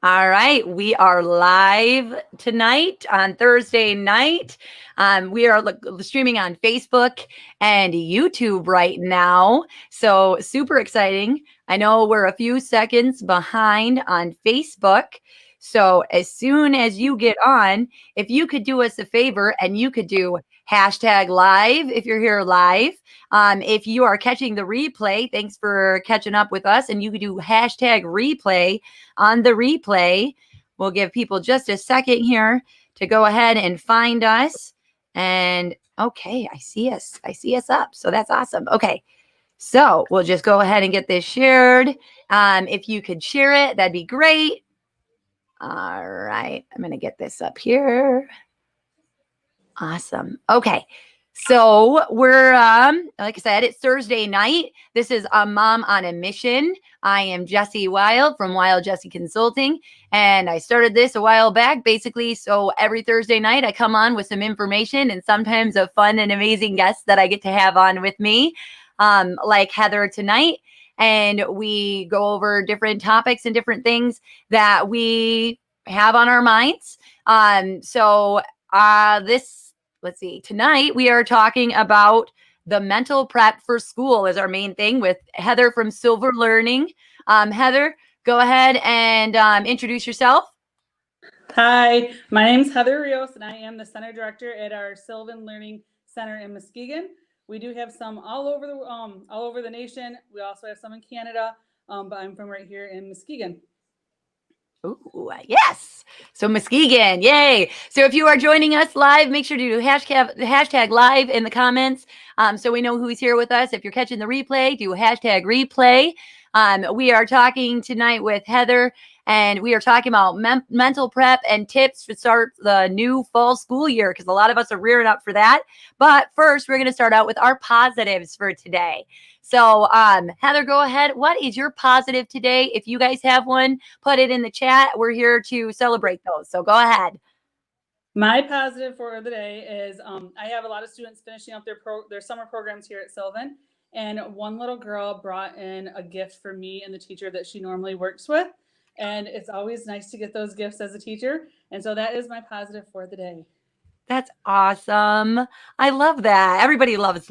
All right, we are live tonight on Thursday night. We are streaming on Facebook and YouTube right now. So super exciting. I know we're a few seconds behind on Facebook. So as soon as you get on, if you could do us a favor and you could do hashtag live if you're here live. If you are catching the replay, thanks for catching up with us. And you could do hashtag replay on the replay. We'll give people just a second here to go ahead and find us. And okay, I see us. I see us up. So that's awesome. Okay. So we'll just go ahead and get this shared. If you could share it, that'd be great. All right. I'm going to get this up here. Awesome. Okay. So we're, like I said, it's Thursday night. This is a Mom on a Mission. I am Jessie Wild from Wild Jessie Consulting, and I started this a while back, basically. So every Thursday night, I come on with some information and sometimes a fun and amazing guest that I get to have on with me, like Heather tonight. And we go over different topics and different things that we have on our minds. Let's see, tonight we are talking about the mental prep for school is our main thing with Heather from Sylvan Learning. Heather, go ahead and introduce yourself. Hi, my name is Heather Rios, and I am the Center Director at our Sylvan Learning Center in Muskegon. We do have some all over the nation. We also have some in Canada, but I'm from right here in Muskegon. Ooh, yes. So Muskegon, yay. So if you are joining us live, make sure to do hashtag live in the comments so we know who's here with us. If you're catching the replay, do hashtag replay. We are talking tonight with Heather, and we are talking about mental prep and tips to start the new fall school year because a lot of us are rearing up for that. But first, we're going to start out with our positives for today. So, Heather, go ahead. What is your positive today? If you guys have one, put it in the chat. We're here to celebrate those. So go ahead. My positive for the day is I have a lot of students finishing up their summer programs here at Sylvan, and one little girl brought in a gift for me and the teacher that she normally works with. And it's always nice to get those gifts as a teacher. And so that is my positive for the day. That's awesome. I love that. Everybody loves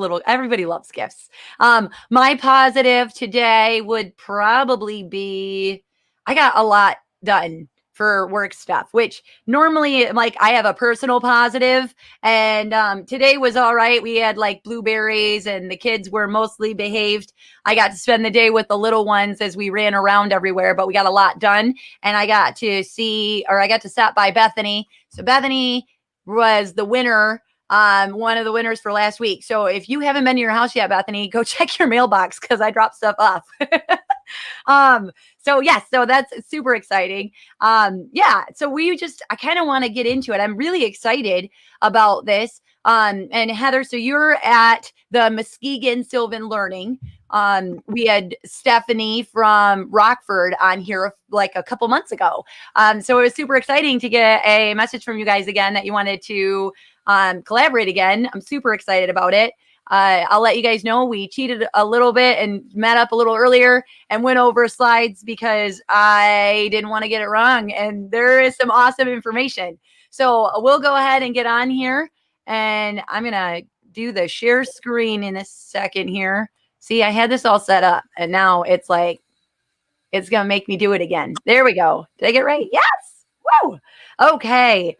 gifts. My positive today would probably be I got a lot done for work stuff, which normally like I have a personal positive, and today was all right. We had like blueberries and the kids were mostly behaved. I got to spend the day with the little ones as we ran around everywhere, but we got a lot done, and I got to stop by Bethany. So Bethany was the winner, one of the winners for last week. So if you haven't been to your house yet, Bethany, go check your mailbox because I dropped stuff off. So yes, so that's super exciting. So I kind of want to get into it. I'm really excited about this. And Heather, so you're at the Muskegon Sylvan Learning. We had Stephanie from Rockford on here like a couple months ago. So it was super exciting to get a message from you guys again that you wanted to collaborate again. I'm super excited about it. I'll let you guys know we cheated a little bit and met up a little earlier and went over slides because I didn't want to get it wrong. And there is some awesome information. So we'll go ahead and get on here, and I'm going to do the share screen in a second here. See, I had this all set up, and now it's like, it's going to make me do it again. There we go. Did I get it right? Yes. Woo. Okay.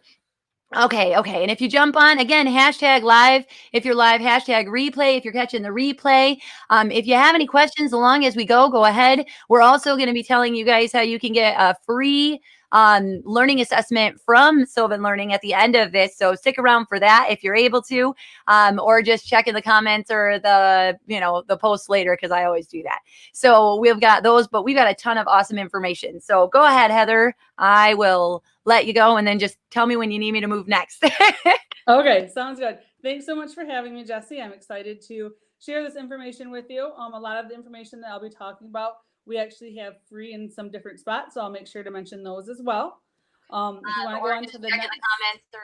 And if you jump on, again, hashtag live. If you're live, hashtag replay. If you're catching the replay. If you have any questions along as we go ahead. We're also going to be telling you guys how you can get a free learning assessment from Sylvan Learning at the end of this. So stick around for that if you're able to, or just check in the comments or the post later, because I always do that. So we've got those, but we've got a ton of awesome information. So go ahead, Heather. I will let you go, and then just tell me when you need me to move next. Okay, sounds good. Thanks so much for having me, Jessie. I'm excited to share this information with you. A lot of the information that I'll be talking about, we actually have free in some different spots, so I'll make sure to mention those as well. If you want to go on to the next comments, or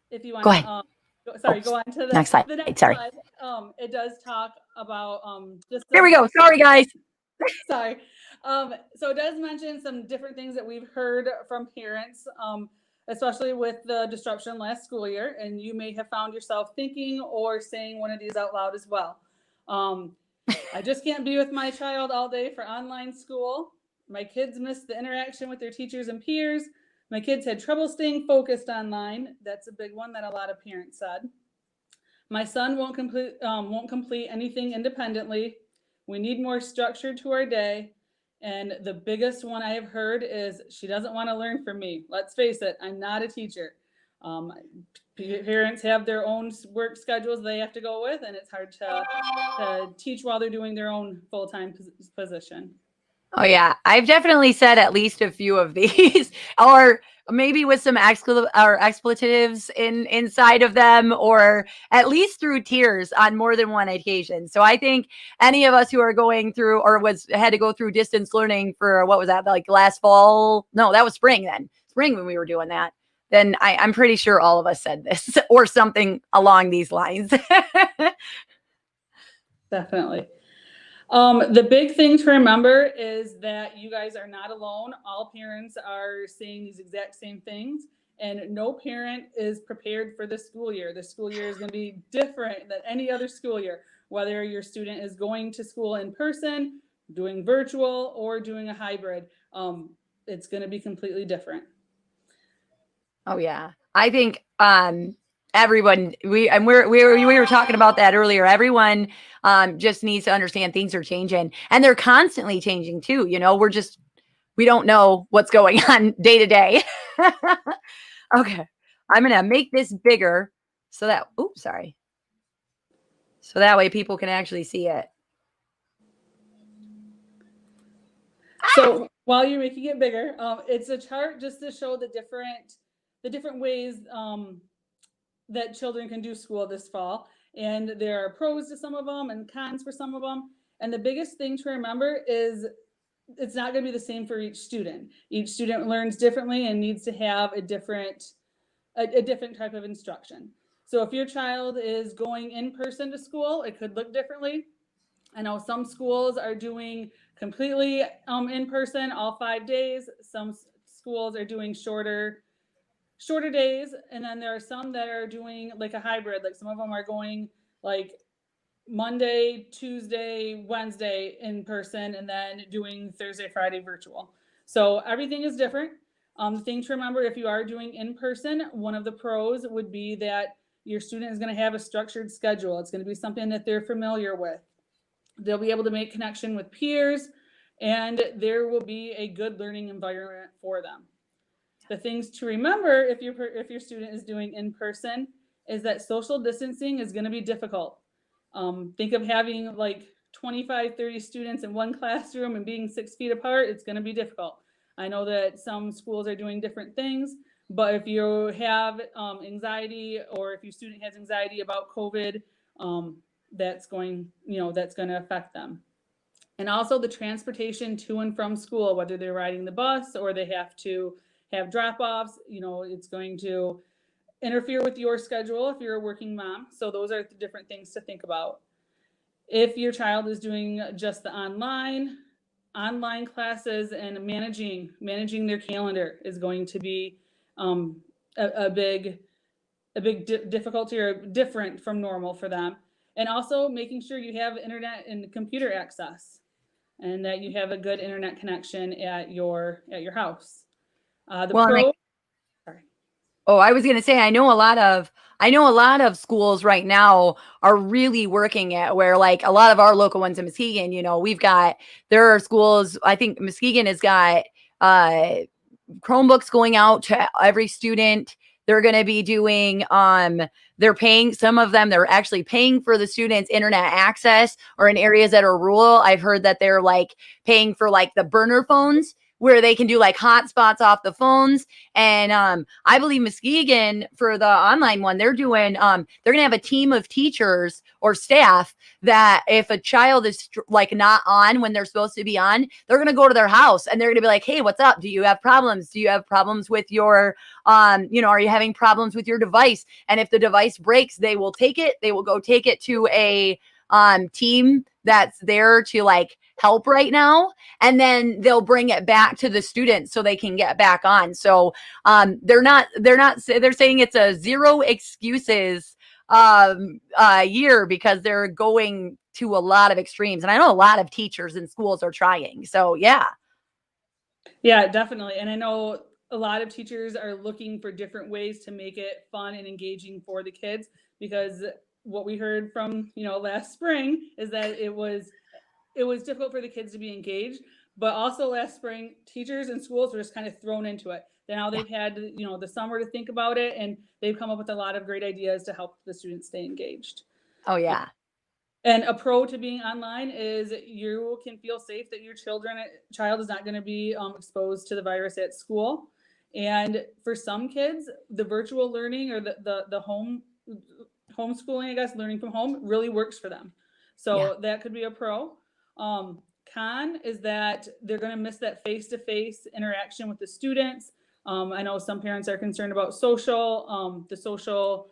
if you want to, go on to the next slide. Sorry. It does talk about Here we go. Sorry, guys. Sorry. So it does mention some different things that we've heard from parents, especially with the disruption last school year. And you may have found yourself thinking or saying one of these out loud as well. I just can't be with my child all day for online school. My kids missed the interaction with their teachers and peers. My kids had trouble staying focused online. That's a big one that a lot of parents said. My son won't complete anything independently. We need more structure to our day. And the biggest one I have heard is she doesn't want to learn from me. Let's face it, I'm not a teacher. Parents have their own work schedules they have to go with, and it's hard to teach while they're doing their own full-time position. Oh yeah, I've definitely said at least a few of these, or maybe with some expletives inside of them, or at least through tears on more than one occasion. So I think any of us who are going through or had to go through distance learning for what was that, like last fall? No, that was spring when we were doing that. Then I'm pretty sure all of us said this or something along these lines. Definitely. The big thing to remember is that you guys are not alone. All parents are saying these exact same things, and no parent is prepared for the school year. The school year is going to be different than any other school year, whether your student is going to school in person, doing virtual, or doing a hybrid. It's going to be completely different. Oh yeah. I think everyone we were talking about that earlier. Everyone just needs to understand things are changing, and they're constantly changing too. You know, we don't know what's going on day to day. Okay. I'm going to make this bigger so that so that way people can actually see it. So while you're making it bigger, it's a chart just to show the different ways that children can do school this fall. And there are pros to some of them and cons for some of them. And the biggest thing to remember is it's not going to be the same for each student. Each student learns differently and needs to have a different type of instruction. So if your child is going in person to school, it could look differently. I know some schools are doing completely in person all 5 days. Some schools are doing shorter days, and then there are some that are doing like a hybrid. Like some of them are going like Monday, Tuesday, Wednesday in person, and then doing Thursday, Friday virtual. So everything is different. The thing to remember, if you are doing in person, one of the pros would be that your student is going to have a structured schedule. It's going to be something that they're familiar with. They'll be able to make connection with peers, and there will be a good learning environment for them. The things to remember if your student is doing in person is that social distancing is going to be difficult. Think of having like 25, 30 students in one classroom and being 6 feet apart. It's going to be difficult. I know that some schools are doing different things, but if you have anxiety, or if your student has anxiety about COVID, that's going to affect them. And also the transportation to and from school, whether they're riding the bus or they have to have drop-offs, it's going to interfere with your schedule if you're a working mom. So those are the different things to think about. If your child is doing just the online classes, and managing their calendar is going to be a big difficulty, or different from normal for them. And also making sure you have internet and computer access, and that you have a good internet connection at your house. I was going to say, I know a lot of schools right now are really working at where, like a lot of our local ones in Muskegon, there are schools. I think Muskegon has got Chromebooks going out to every student. They're going to be doing, some of them, they're actually paying for the students' internet access, or in areas that are rural. I've heard that they're like paying for like the burner phones, where they can do like hotspots off the phones. And I believe Muskegon, for the online one, they're going to have a team of teachers or staff that if a child is like not on when they're supposed to be on, they're going to go to their house and they're going to be like, hey, what's up? Do you have problems? Do you have problems with your, are you having problems with your device? And if the device breaks, they will go take it to a team that's there to like help right now, and then they'll bring it back to the students so they can get back on. So they're saying it's a zero excuses year, because they're going to a lot of extremes, and I know a lot of teachers and schools are trying. So yeah. Yeah, definitely. And I know a lot of teachers are looking for different ways to make it fun and engaging for the kids, because what we heard from, last spring is that it was difficult for the kids to be engaged, but also last spring teachers and schools were just kind of thrown into it. Now they've had, the summer to think about it, and they've come up with a lot of great ideas to help the students stay engaged. Oh yeah. And a pro to being online is you can feel safe that your child is not going to be exposed to the virus at school. And for some kids, the virtual learning or the homeschooling, I guess, learning from home really works for them. So that could be a pro. Con is that they're going to miss that face-to-face interaction with the students. I know some parents are concerned about the social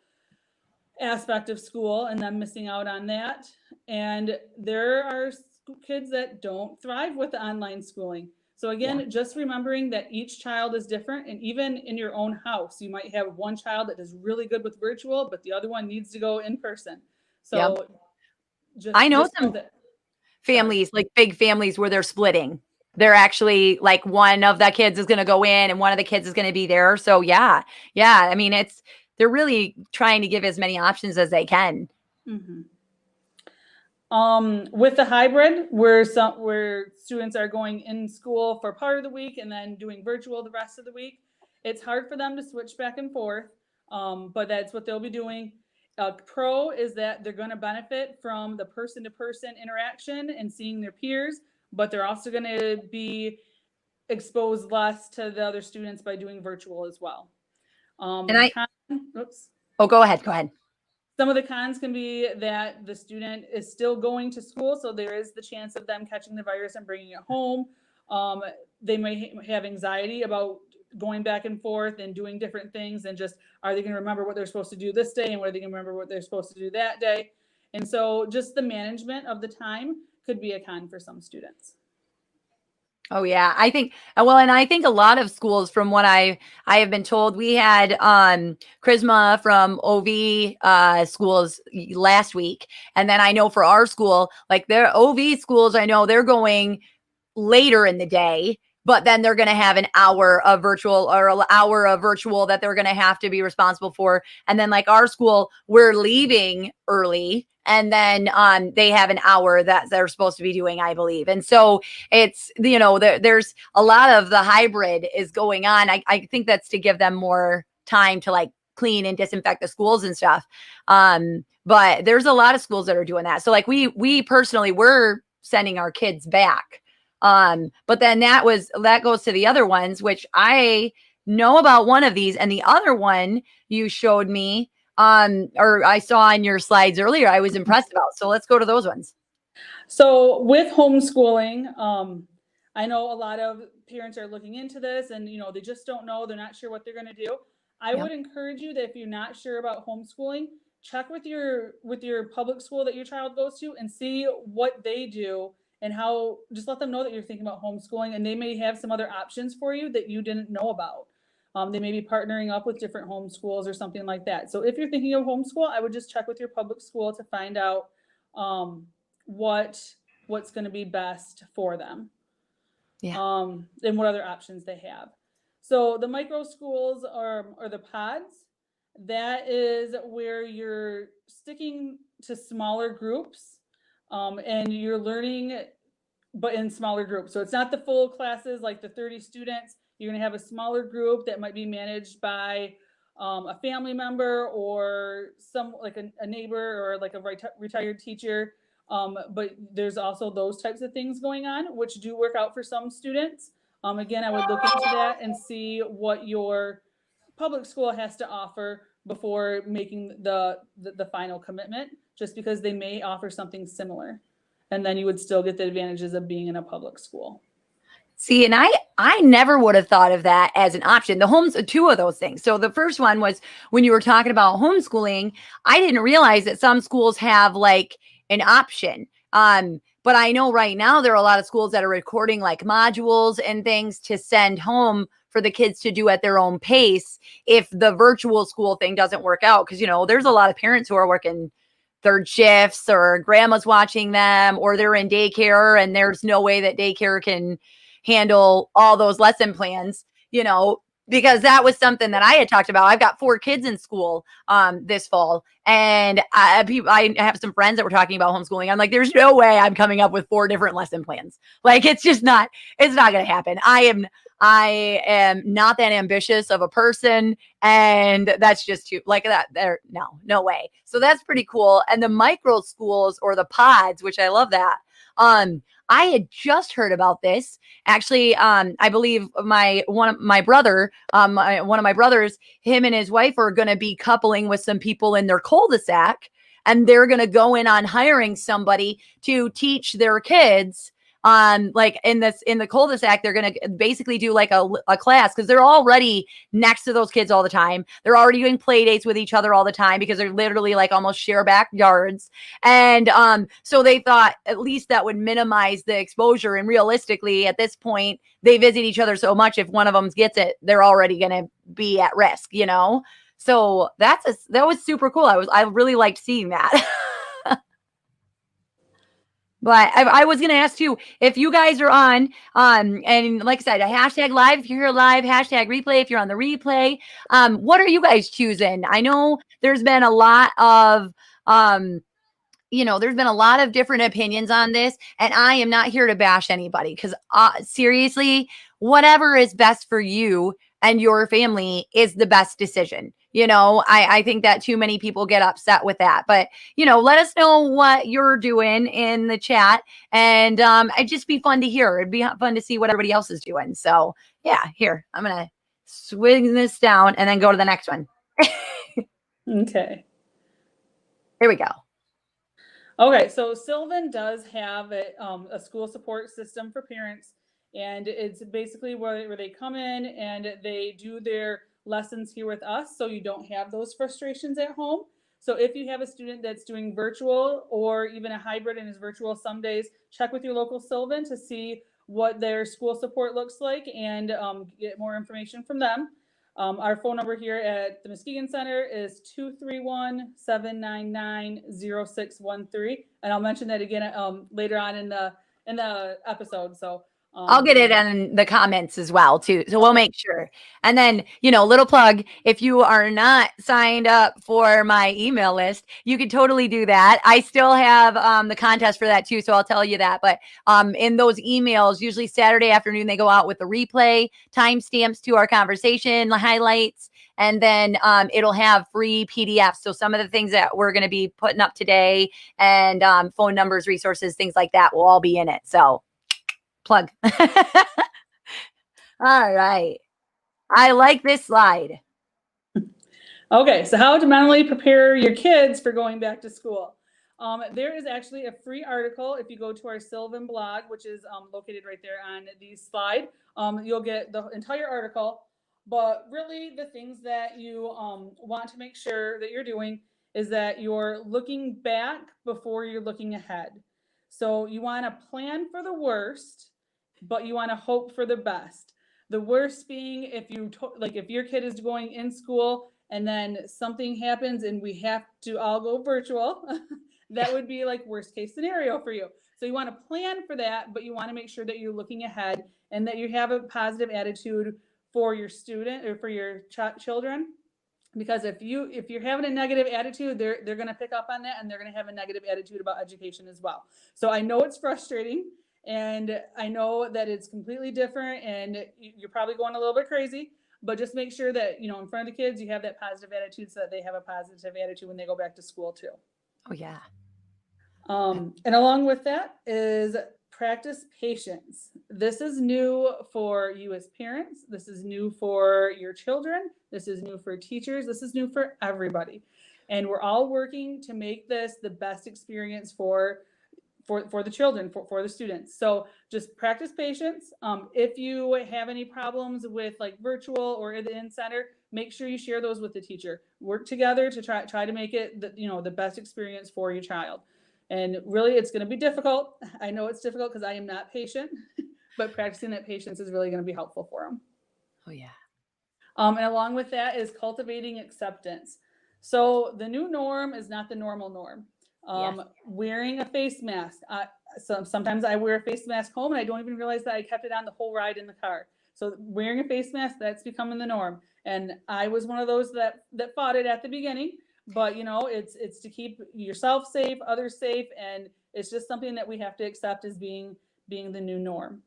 aspect of school and them missing out on that. And there are kids that don't thrive with the online schooling. So again, just remembering that each child is different, and even in your own house, you might have one child that does really good with virtual, but the other one needs to go in person. So I know some families, like big families, where they're splitting. They're actually like, one of the kids is going to go in and one of the kids is going to be there. So yeah. I mean, they're really trying to give as many options as they can. Mm-hmm. With the hybrid, where students are going in school for part of the week and then doing virtual the rest of the week, it's hard for them to switch back and forth, but that's what they'll be doing. A pro is that they're going to benefit from the person-to-person interaction and seeing their peers, but they're also going to be exposed less to the other students by doing virtual as well. Go ahead. Some of the cons can be that the student is still going to school, so there is the chance of them catching the virus and bringing it home. They may have anxiety about going back and forth and doing different things, and just, are they going to remember what they're supposed to do this day, and what are they going to remember what they're supposed to do that day? And so just the management of the time could be a con for some students. Oh yeah, I think and I think a lot of schools, from what I have been told, we had Charisma from OV schools last week, and then I know for our school, like their OV schools, I know they're going later in the day, but then they're going to have an hour of virtual that they're going to have to be responsible for. And then like our school, we're leaving early, and then they have an hour that they're supposed to be doing, I believe. And so it's, there's a lot of the hybrid is going on. I think that's to give them more time to like clean and disinfect the schools and stuff. But there's a lot of schools that are doing that. So like we personally, we're sending our kids back. But then that goes to the other ones, which I know about one of these, and the other one you showed me, or I saw in your slides earlier, I was impressed about. So let's go to those ones. So with homeschooling, I know a lot of parents are looking into this, and they just don't know, they're not sure what they're going to do. I would encourage you that if you're not sure about homeschooling, check with your public school that your child goes to and see what they do, and just let them know that you're thinking about homeschooling, and they may have some other options for you that you didn't know about. They may be partnering up with different homeschools or something like that. So if you're thinking of homeschool, I would just check with your public school to find out what's going to be best for them. And what other options they have. So the micro schools or the pods, that is where you're sticking to smaller groups, and you're learning, but in smaller groups. So it's not the full classes, like the 30 students. You're going to have a smaller group that might be managed by a family member or like a neighbor or like a retired teacher. But there's also those types of things going on, which do work out for some students. Again, I would look into that and see what your public school has to offer before making the final commitment, just because they may offer something similar. And then you would still get the advantages of being in a public school. See, and I never would have thought of that as an option. Two of those things. So the first one was when you were talking about homeschooling, I didn't realize that some schools have like an option. But I know right now there are a lot of schools that are recording like modules and things to send home for the kids to do at their own pace if the virtual school thing doesn't work out. Because, there's a lot of parents who are working third shifts, or grandma's watching them, or they're in daycare and there's no way that daycare can handle all those lesson plans, because that was something that I had talked about. I've got 4 kids in school this fall, and I have some friends that were talking about homeschooling. I'm like, there's no way I'm coming up with 4 different lesson plans. Like, it's not going to happen. I am not that ambitious of a person, and that's just too like that there. No way. So that's pretty cool. And the micro schools, or the pods, which I love that. I had just heard about this. Actually, I believe one of my brothers, him and his wife are going to be coupling with some people in their cul-de-sac, and they're going to go in on hiring somebody to teach their kids. Like in the cul-de-sac, they're going to basically do like a class, because they're already next to those kids all the time. They're already doing play dates with each other all the time, because they're literally like almost share backyards. And so they thought at least that would minimize the exposure. And realistically, at this point, they visit each other so much, if one of them gets it, they're already going to be at risk, So that was super cool. I really liked seeing that. But I was going to ask too, if you guys are on, and like I said, a hashtag live, if you're here live, hashtag replay, if you're on the replay, what are you guys choosing? I know there's been a lot of, there's been a lot of different opinions on this, and I am not here to bash anybody, because seriously, whatever is best for you and your family is the best decision. I think that too many people get upset with that, but let us know what you're doing in the chat, and it'd just be fun to hear. It'd be fun to see what everybody else is doing. So yeah, here, I'm going to swing this down and then go to the next one. Okay. Here we go. Okay, so Sylvan does have a school support system for parents, and it's basically where they come in and they do their lessons here with us, so you don't have those frustrations at home. So if you have a student that's doing virtual or even a hybrid and is virtual some days, check with your local Sylvan to see what their school support looks like, and get more information from them. Our phone number here at the Muskegon Center is 231-799-0613. And I'll mention that again later on in the episode. So I'll get it in the comments as well too. So we'll make sure. And then, little plug, if you are not signed up for my email list, you could totally do that. I still have the contest for that too. So I'll tell you that. But in those emails, usually Saturday afternoon, they go out with the replay, timestamps to our conversation, highlights, and then it'll have free PDFs. So some of the things that we're going to be putting up today, and phone numbers, resources, things like that, will all be in it. So plug. All right. I like this slide. Okay, so how to mentally prepare your kids for going back to school. There is actually a free article. If you go to our Sylvan blog, which is located right there on the slide, you'll get the entire article. But really, the things that you want to make sure that you're doing is that you're looking back before you're looking ahead. So you want to plan for the worst, but you want to hope for the best. The worst being if your kid is going in school and then something happens and we have to all go virtual, that would be like worst case scenario for you. So you want to plan for that, but you want to make sure that you're looking ahead and that you have a positive attitude for your student or for your children. Because if you're having a negative attitude, they're going to pick up on that, and they're going to have a negative attitude about education as well. So I know it's frustrating, and I know that it's completely different, and you're probably going a little bit crazy, but just make sure that, in front of the kids, you have that positive attitude so that they have a positive attitude when they go back to school too. Oh yeah. And along with that is practice patience. This is new for you as parents. This is new for your children. This is new for teachers. This is new for everybody. And we're all working to make this the best experience for the children, for the students. So just practice patience. If you have any problems with like virtual or the in-center, make sure you share those with the teacher. Work together to try to make it the best experience for your child. And really, it's going to be difficult. I know it's difficult because I am not patient, but practicing that patience is really going to be helpful for them. Oh, yeah. And along with that is cultivating acceptance. So the new norm is not the normal norm. Yes. Wearing a face mask. Sometimes I wear a face mask home and I don't even realize that I kept it on the whole ride in the car. So wearing a face mask, that's becoming the norm. And I was one of those that fought it at the beginning. But it's to keep yourself safe, others safe, and it's just something that we have to accept as being the new norm.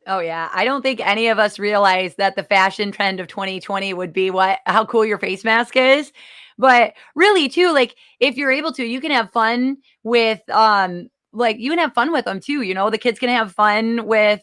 Oh, yeah. I don't think any of us realized that the fashion trend of 2020 would be how cool your face mask is. But really, too, like if you're able to, you can have fun with, you can have fun with them too. The kids can have fun with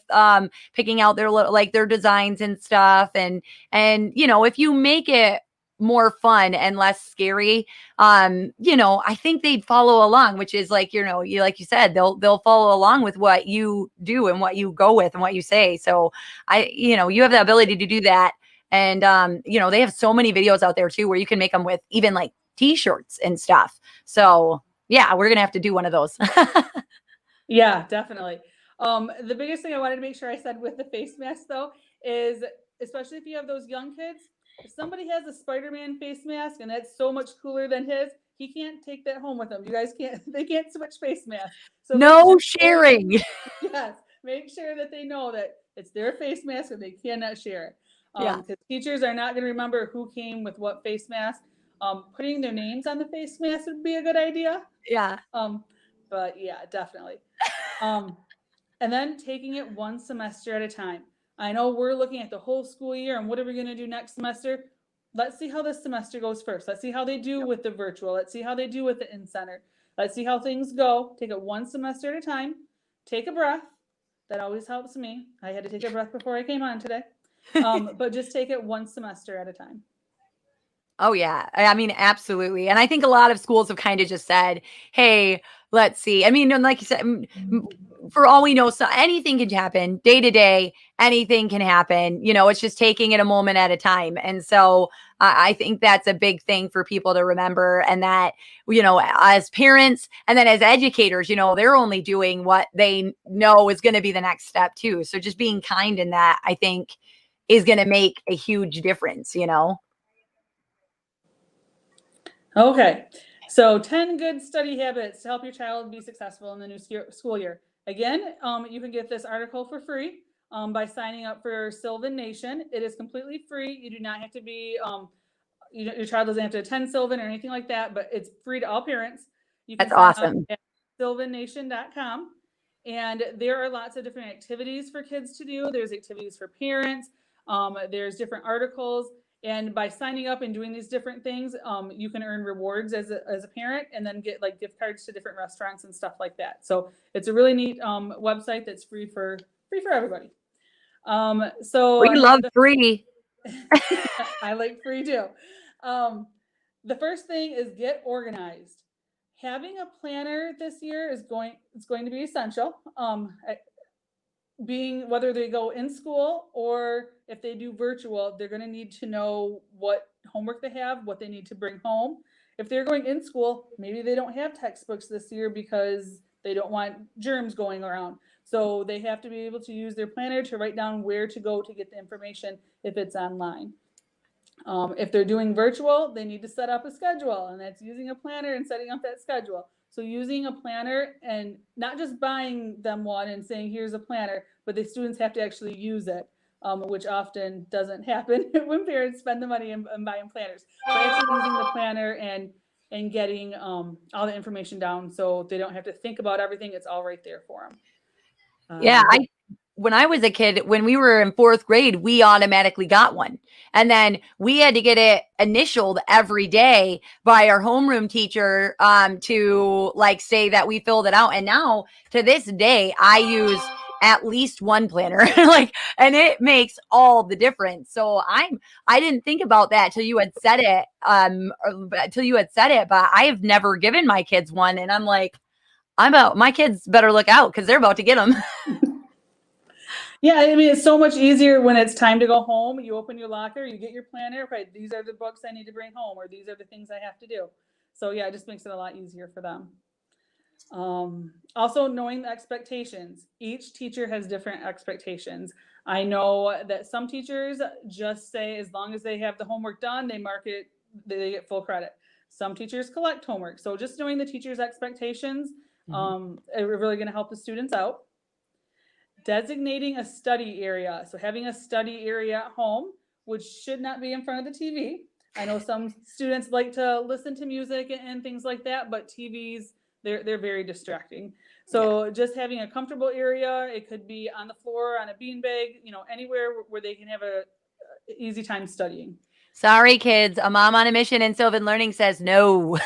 picking out their designs and stuff. And if you make it more fun and less scary, I think they'd follow along, which is like you said, they'll follow along with what you do and what you go with and what you say. So you have the ability to do that. And they have so many videos out there too where you can make them with even like t-shirts and stuff. So yeah, we're gonna have to do one of those. Yeah, definitely. The biggest thing I wanted to make sure I said with the face mask though is, especially if you have those young kids, if somebody has a Spider-Man face mask and that's so much cooler than his, he can't take that home with him. You guys they can't switch face masks. So No sharing. Yes, make sure that they know that it's their face mask and they cannot share it. Yeah. Because teachers are not going to remember who came with what face mask. Putting their names on the face mask would be a good idea. Yeah. But yeah, definitely. And then taking it one semester at a time. I know we're looking at the whole school year and what are we going to do next semester? Let's see how this semester goes first. Let's see how they do with the virtual. Let's see how they do with the in-center. Let's see how things go. Take it one semester at a time. Take a breath. That always helps me. I had to take a breath before I came on today. But just take it one semester at a time. Oh, yeah. I mean, absolutely. And I think a lot of schools have kind of just said, hey, let's see. I mean, and like you said, for all we know, so anything can happen day to day. Anything can happen. It's just taking it a moment at a time. And so I think that's a big thing for people to remember. And that, as parents and then as educators, they're only doing what they know is going to be the next step too. So just being kind in that, I think, is going to make a huge difference, Okay, so 10 good study habits to help your child be successful in the new school year. Again, you can get this article for free by signing up for Sylvan Nation. It is completely free. You do not have to be, your child doesn't have to attend Sylvan or anything like that, but it's free to all parents. You can That's sign awesome. up at sylvannation.com. And there are lots of different activities for kids to do. There's activities for parents. There's different articles. And by signing up and doing these different things, you can earn rewards as a parent and then get like gift cards to different restaurants and stuff like that. So it's a really neat website that's free for everybody. So we love free. I like free too. The first thing is get organized. Having a planner this year is going to be essential. Being whether they go in school or if they do virtual, they're going to need to know what homework they have, what they need to bring home. If they're going in school, maybe they don't have textbooks this year because they don't want germs going around. So they have to be able to use their planner to write down where to go to get the information if it's online. If they're doing virtual, they need to set up a schedule, and that's using a planner and setting up that schedule. So using a planner and not just buying them one and saying, here's a planner, but the students have to actually use it, which often doesn't happen when parents spend the money and buying planners. So actually using the planner and getting all the information down so they don't have to think about everything. It's all right there for them. Yeah, when I was a kid, when we were in 4th grade, we automatically got one. And then we had to get it initialed every day by our homeroom teacher to like say that we filled it out. And now to this day, I use at least one planner and it makes all the difference. So I didn't think about that till you had said it, but I have never given my kids one. And I'm like, my kids better look out because they're about to get them. Yeah, I mean, it's so much easier when it's time to go home. You open your locker, you get your planner, right? These are the books I need to bring home, or these are the things I have to do. So yeah, it just makes it a lot easier for them. Also knowing the expectations. Each teacher has different expectations. I know that some teachers just say as long as they have the homework done, they mark it, they get full credit. Some teachers collect homework. So just knowing the teacher's expectations are really going to help the students out. Designating a study area. So having a study area at home, which should not be in front of the TV. I know some students like to listen to music and things like that, but TVs, they're very distracting. So just having a comfortable area, it could be on the floor, on a beanbag, anywhere where they can have a easy time studying. Sorry, kids. A mom on a mission in Sylvan Learning says no.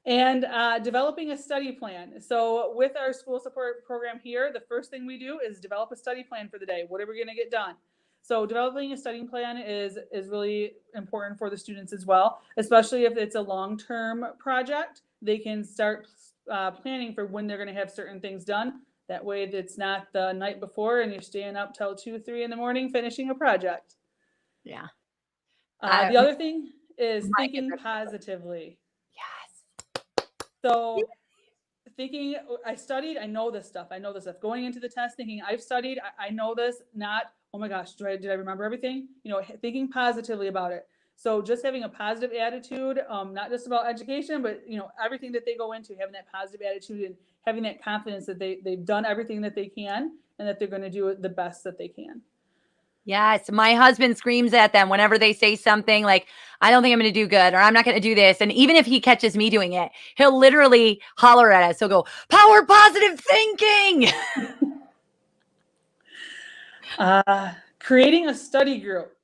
And developing a study plan. So with our school support program here, the first thing we do is develop a study plan for the day. What are we going to get done? So developing a study plan is really important for the students as well, especially if it's a long-term project. They can start planning for when they're going to have certain things done. That way it's not the night before and you're staying up till 2, 3 in the morning finishing a project. Yeah. The other thing is thinking positively. Yes. So thinking, I studied, I know this stuff. Going into the test thinking, I've studied, I know this, not, oh my gosh, did I remember everything? Thinking positively about it. So just having a positive attitude, not just about education, but everything that they go into, having that positive attitude and having that confidence that they've done everything that they can and that they're going to do it the best that they can. Yes. My husband screams at them whenever they say something like, I don't think I'm going to do good, or I'm not going to do this. And even if he catches me doing it, he'll literally holler at us. He'll go, power positive thinking. Creating a study group.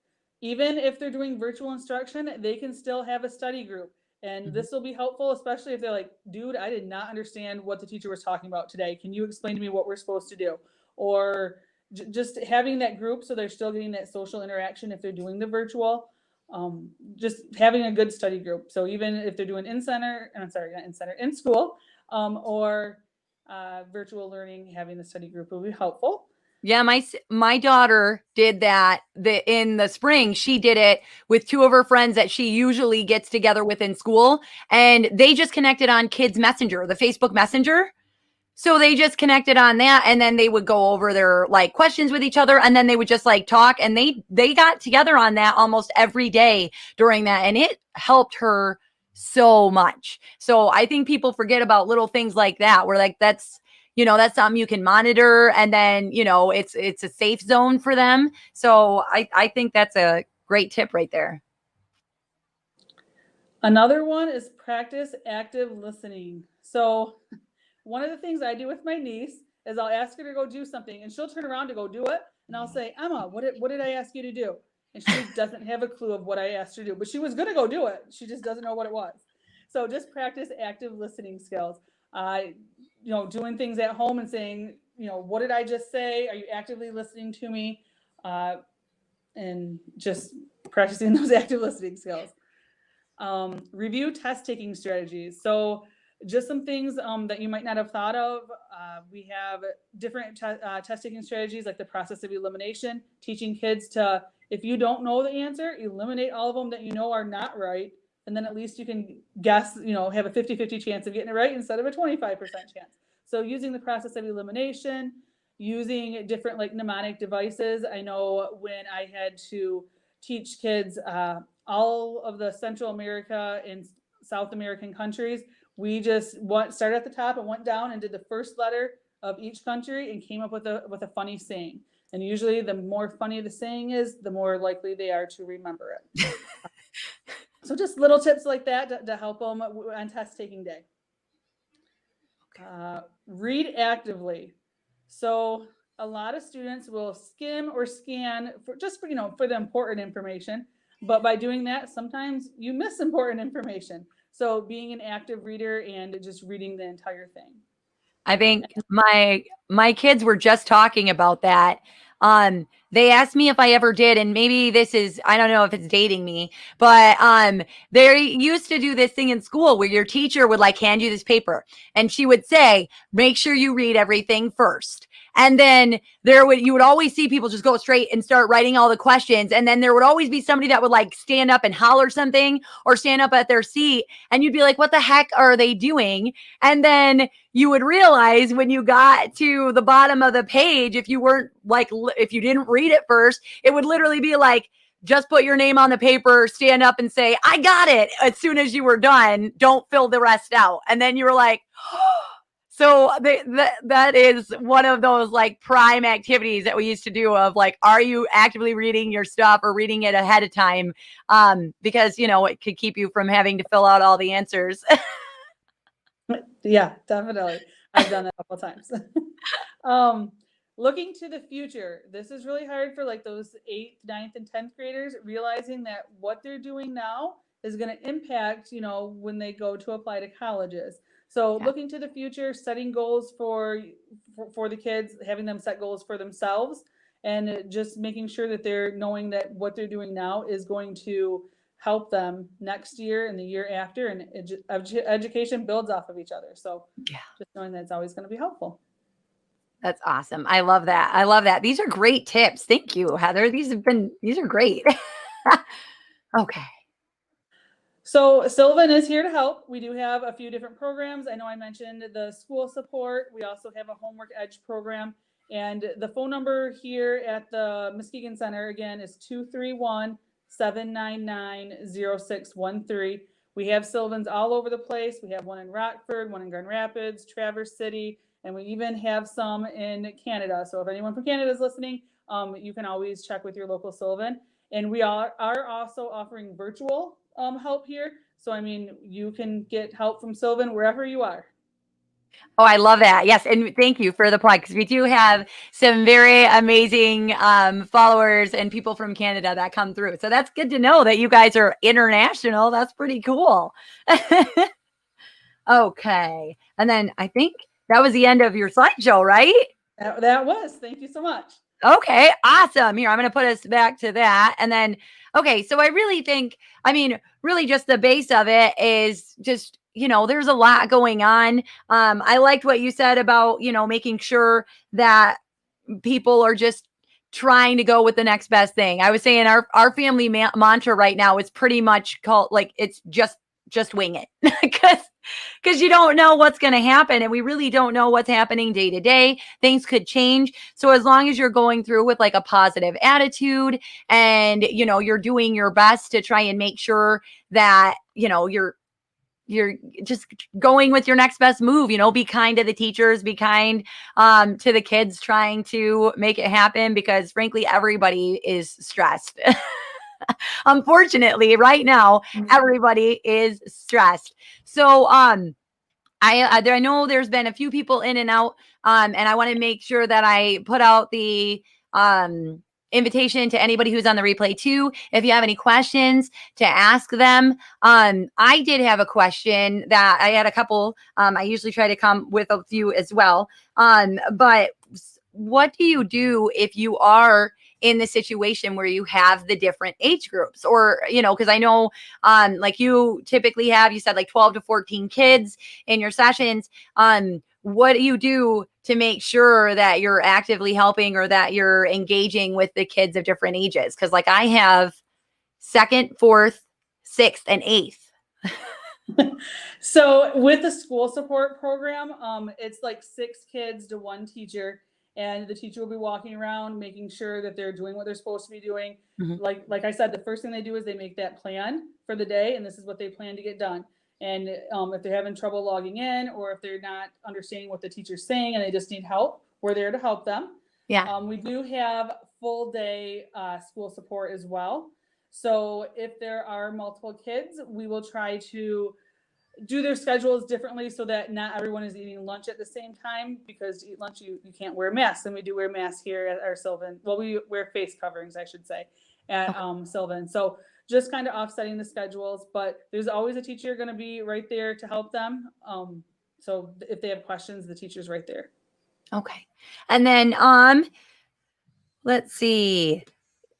Even if they're doing virtual instruction, they can still have a study group. And this will be helpful, especially if they're like, dude, I did not understand what the teacher was talking about today. Can you explain to me what we're supposed to do? Or just having that group so they're still getting that social interaction if they're doing the virtual. Just having a good study group. So even if they're doing in school or virtual learning, having the study group will be helpful. Yeah, my daughter did that in the spring. She did it with 2 of her friends that she usually gets together with in school. And they just connected on Kids Messenger, the Facebook Messenger. So they just connected on that, and then they would go over their questions with each other, and then they would just talk, and they got together on that almost every day during that, and it helped her so much. So I think people forget about little things like that, where that's something you can monitor, and then it's a safe zone for them. So I think that's a great tip right there. Another one is practice active listening. So one of the things I do with my niece is I'll ask her to go do something and she'll turn around to go do it. And I'll say, Emma, what did I ask you to do? And she doesn't have a clue of what I asked her to do, but she was going to go do it. She just doesn't know what it was. So just practice active listening skills. Doing things at home and saying, what did I just say? Are you actively listening to me? And just practicing those active listening skills. Review test taking strategies. So just some things that you might not have thought of. We have different test taking strategies like the process of elimination, teaching kids to, if you don't know the answer, eliminate all of them that you know are not right. And then at least you can guess, have a 50-50 chance of getting it right instead of a 25% chance. So using the process of elimination, using different mnemonic devices. I know when I had to teach kids all of the Central America and South American countries, we just started at the top and went down and did the first letter of each country and came up with a funny saying. And usually the more funny the saying is, the more likely they are to remember it. So just little tips like that to help them on test taking day. Read actively. So a lot of students will skim or scan for the important information. But by doing that, sometimes you miss important information. So being an active reader and just reading the entire thing. I think my kids were just talking about that. they asked me if I ever did, and maybe this is, I don't know if it's dating me, but they used to do this thing in school where your teacher would like hand you this paper and she would say, make sure you read everything first. And then you would always see people just go straight and start writing all the questions. And then there would always be somebody that would like stand up and holler something or stand up at their seat. And you'd be like, what the heck are they doing? And then you would realize when you got to the bottom of the page, if you weren't like, if you didn't read it first, it would literally be like, just put your name on the paper, stand up and say, I got it. As soon as you were done, don't fill the rest out. And then you were like, oh. So that is one of those like prime activities that we used to do of like, are you actively reading your stuff or reading it ahead of time? Because, you know, it could keep you from having to fill out all the answers. Yeah, definitely. I've done that a couple times. Looking to the future, this is really hard for like those 8th, 9th, and 10th graders, realizing that what they're doing now is going to impact, you know, when they go to apply to colleges. So looking to the future, setting goals for the kids, having them set goals for themselves, and just making sure that they're knowing that what they're doing now is going to help them next year and the year after, and education builds off of each other. So just knowing that it's always going to be helpful. That's awesome. I love that. I love that. These are great tips. Thank you, Heather. These are great. Okay. So Sylvan is here to help. We do have a few different programs. I know I mentioned the school support. We also have a homework edge program. And the phone number here at the Muskegon Center, again, is 231-799-0613. We have Sylvans all over the place. We have one in Rockford, one in Grand Rapids, Traverse City, and we even have some in Canada. So if anyone from Canada is listening, you can always check with your local Sylvan. And we are also offering virtual help here. So, I mean, you can get help from Sylvan wherever you are. Oh, I love that. Yes. And thank you for the plug, because we do have some very amazing followers and people from Canada that come through. So that's good to know that you guys are international. That's pretty cool. Okay. And then I think that was the end of your slideshow, right? That was. Thank you so much. Okay, awesome. Here, I'm going to put us back to that. And then, okay, so I really think, I mean, really just the base of it is just, you know, there's a lot going on. I liked what you said about, you know, making sure that people are just trying to go with the next best thing. I was saying our family mantra right now is pretty much called like, it's just wing it, because you don't know what's going to happen, and we really don't know what's happening day to day. Things could change. So as long as you're going through with like a positive attitude and, you know, you're doing your best to try and make sure that, you know, you're just going with your next best move, you know, be kind to the teachers, be kind to the kids trying to make it happen, because frankly, everybody is stressed. Unfortunately, right now, everybody is stressed. So, I know there's been a few people in and out, and I want to make sure that I put out the invitation to anybody who's on the replay too. If you have any questions, to ask them. I did have a question that I had a couple. I usually try to come with a few as well. But what do you do if you are in the situation where you have the different age groups, or, you know, because I know like you typically have, you said like 12 to 14 kids in your sessions. What do you do to make sure that you're actively helping or that you're engaging with the kids of different ages? Because like I have 2nd, 4th, 6th, and 8th. So with the school support program, it's like 6 kids to 1 teacher. And the teacher will be walking around, making sure that they're doing what they're supposed to be doing. Mm-hmm. Like I said, the first thing they do is they make that plan for the day, and this is what they plan to get done. And if they're having trouble logging in, or if they're not understanding what the teacher's saying and they just need help, we're there to help them. Yeah. We do have full day school support as well. So if there are multiple kids, we will try to do their schedules differently so that not everyone is eating lunch at the same time, because to eat lunch, you can't wear masks. And we do wear masks here at our Sylvan. Well, we wear face coverings, I should say, at Sylvan. So just kind of offsetting the schedules, but there's always a teacher going to be right there to help them. So if they have questions, the teacher's right there. Okay. And then Let's see.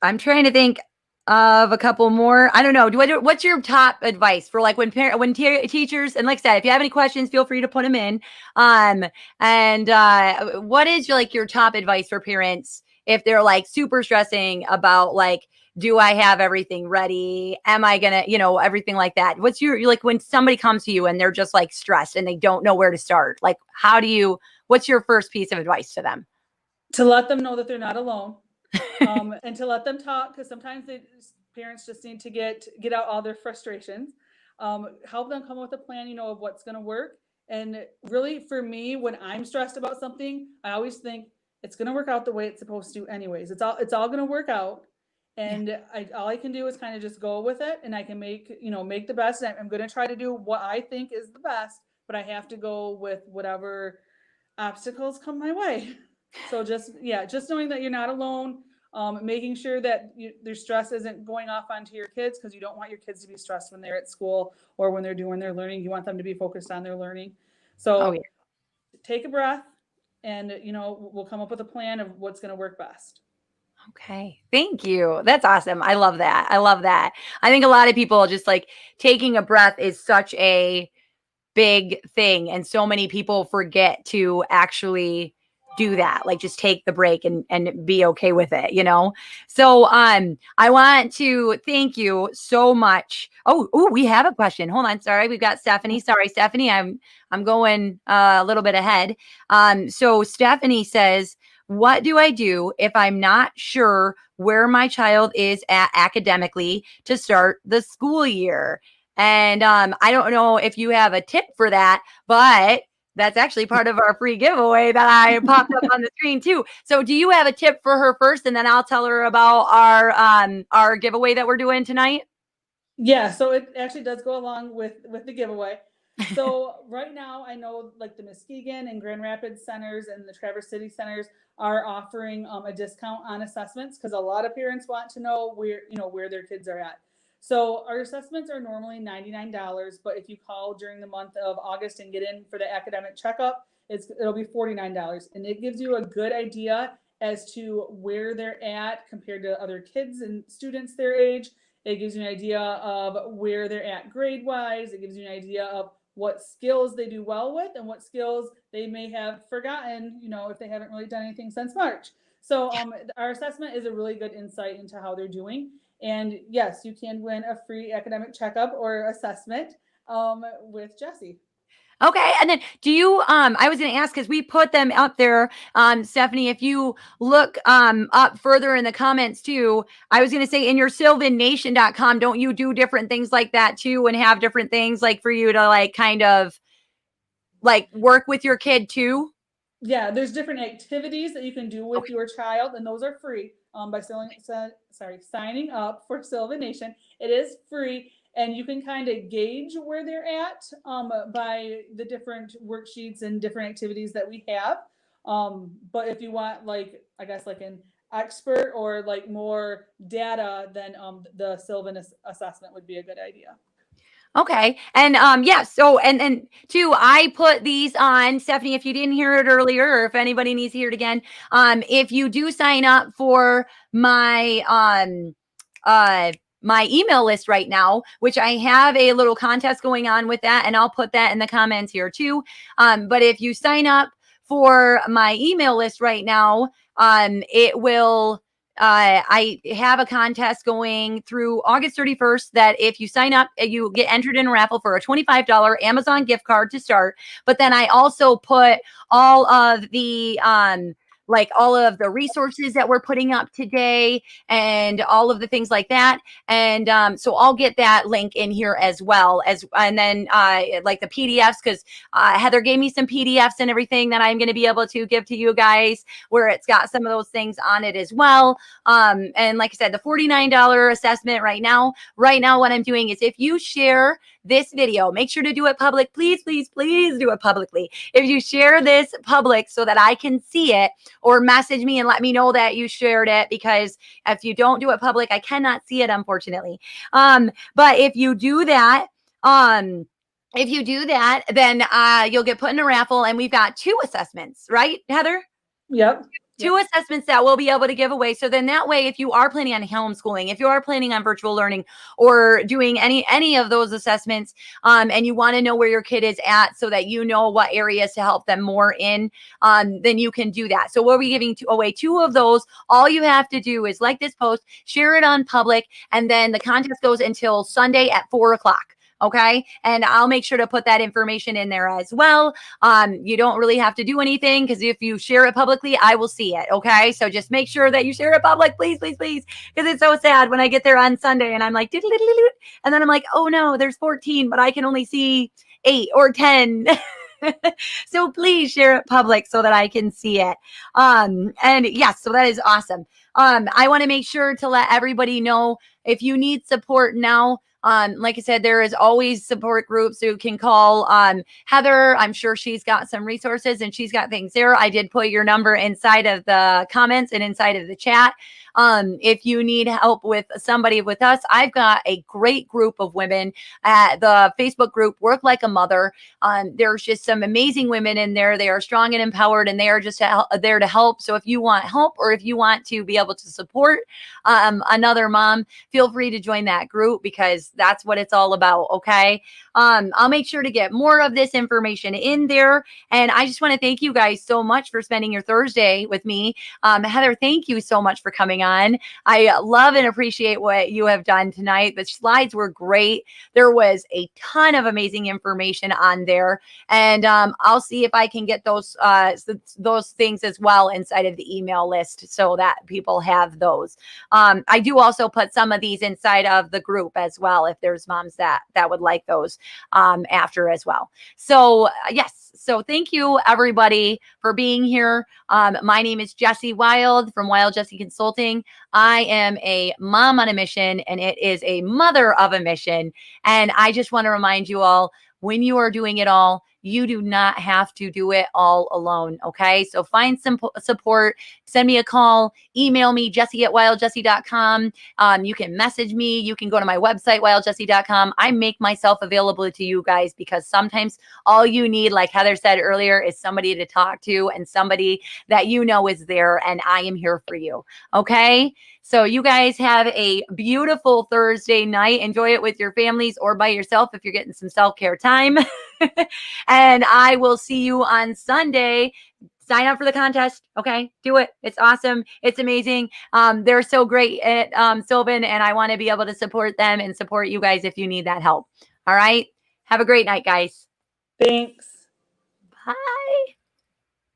I'm trying to think of a couple more. I don't know. What's your top advice for like when teachers, and like I said, if you have any questions, feel free to put them in. Um, and what is like your top advice for parents if they're like super stressing about like, do I have everything ready? Am I gonna, everything like that? What's your like when somebody comes to you and they're just like stressed and they don't know where to start? Like, what's your first piece of advice to them? To let them know that they're not alone. And to let them talk, because sometimes parents just need to get out all their frustrations. Help them come up with a plan, of what's going to work. And really, for me, when I'm stressed about something, I always think it's going to work out the way it's supposed to, anyways. It's all going to work out, Yeah. and all I can do is kind of just go with it, and I can make the best. I'm going to try to do what I think is the best, but I have to go with whatever obstacles come my way. So just knowing that you're not alone, making sure that their stress isn't going off onto your kids, because you don't want your kids to be stressed when they're at school or when they're doing their learning. You want them to be focused on their learning. Oh yeah. So take a breath, and we'll come up with a plan of what's going to work best. Okay. Thank you. That's awesome. I love that. I love that. I think a lot of people just like taking a breath is such a big thing. And so many people forget to actually do that. Like just take the break and be okay with it. So I want to thank you so much. Oh, we have a question. Hold on. Sorry. We've got Stephanie. Sorry, Stephanie. I'm going a little bit ahead. So Stephanie says, what do I do if I'm not sure where my child is at academically to start the school year? And I don't know if you have a tip for that, but that's actually part of our free giveaway that I popped up on the screen too. So do you have a tip for her first, and then I'll tell her about our giveaway that we're doing tonight? Yeah, so it actually does go along with the giveaway. So right now, I know like the Muskegon and Grand Rapids centers and the Traverse City centers are offering a discount on assessments, because a lot of parents want to know where their kids are at. So our assessments are normally $99, but if you call during the month of August and get in for the academic checkup, it'll be $49, and it gives you a good idea as to where they're at compared to other kids and students their age. It gives you an idea of where they're at grade wise. It gives you an idea of what skills they do well with and what skills they may have forgotten, if they haven't really done anything since March. So our assessment is a really good insight into how they're doing. And yes, you can win a free academic checkup or assessment with Jessie. Okay. And then I was going to ask, because we put them up there, Stephanie, if you look up further in the comments too, I was going to say in your sylvannation.com, don't you do different things like that too, and have different things like for you to like kind of like work with your kid too? Yeah, there's different activities that you can do with your child, and those are free by signing up for Sylvan Nation. It is free, and you can kind of gauge where they're at by the different worksheets and different activities that we have. But if you want, like, I guess, like an expert or like more data, then the Sylvan assessment would be a good idea. Okay. And yeah, so and two, I put these on, Stephanie, if you didn't hear it earlier, or if anybody needs to hear it again, if you do sign up for my email list right now, which I have a little contest going on with that, and I'll put that in the comments here too. But if you sign up for my email list right now, it will I have a contest going through August 31st that if you sign up, you get entered in a raffle for a $25 Amazon gift card to start. But then I also put all of the like all of the resources that we're putting up today and all of the things like that. And so I'll get that link in here as well and then like the PDFs, because Heather gave me some PDFs and everything that I'm going to be able to give to you guys, where it's got some of those things on it as well. And like I said, the $49 assessment right now, what I'm doing is if you share this video, make sure to do it public. Please, please, please do it publicly. If you share this public so that I can see it, or message me and let me know that you shared it, because if you don't do it public, I cannot see it, unfortunately. But if you do that, then you'll get put in a raffle, and we've got 2 assessments, right, Heather? Yep. 2 assessments that we'll be able to give away. So then that way, if you are planning on homeschooling, if you are planning on virtual learning or doing any of those assessments, and you want to know where your kid is at so that you know what areas to help them more in, then you can do that. So we'll be giving away 2 of those. All you have to do is like this post, share it on public, and then the contest goes until Sunday at 4:00. Okay. And I'll make sure to put that information in there as well. You don't really have to do anything because if you share it publicly, I will see it. Okay. So just make sure that you share it public, please, please, please. Because it's so sad when I get there on Sunday and I'm like, and then I'm like, oh no, there's 14, but I can only see 8 or 10. So please share it public so that I can see it. And yes, so that is awesome. I want to make sure to let everybody know if you need support now. Like I said, there is always support groups who can call Heather. I'm sure she's got some resources and she's got things there. I did put your number inside of the comments and inside of the chat. If you need help with somebody with us, I've got a great group of women at the Facebook group, Work Like a Mother. There's just some amazing women in there. They are strong and empowered, and they are just there to help. So if you want help or if you want to be able to support another mom, feel free to join that group because that's what it's all about. Okay. I'll make sure to get more of this information in there. And I just want to thank you guys so much for spending your Thursday with me. Heather, thank you so much for coming on. I love and appreciate what you have done tonight. The slides were great. There was a ton of amazing information on there. And I'll see if I can get those things as well inside of the email list so that people have those. I do also put some of these inside of the group as well if there's moms that would like those after as well. So yes, so thank you everybody for being here. My name is Jessie Wild from Wild Jessie Consulting. I am a mom on a mission, and it is a mother of a mission. And I just want to remind you all, when you are doing it all, you do not have to do it all alone. Okay. So find some support, send me a call, email me, Jessie@wildjessie.com. You can message me. You can go to my website, wildjessie.com. I make myself available to you guys because sometimes all you need, like Heather said earlier, is somebody to talk to and somebody that you know is there, and I am here for you. Okay. So you guys have a beautiful Thursday night. Enjoy it with your families or by yourself if you're getting some self-care time. And I will see you on Sunday. Sign up for the contest. Okay. Do it. It's awesome. It's amazing. They're so great at Sylvan, and I want to be able to support them and support you guys if you need that help. All right. Have a great night, guys. Thanks. Bye.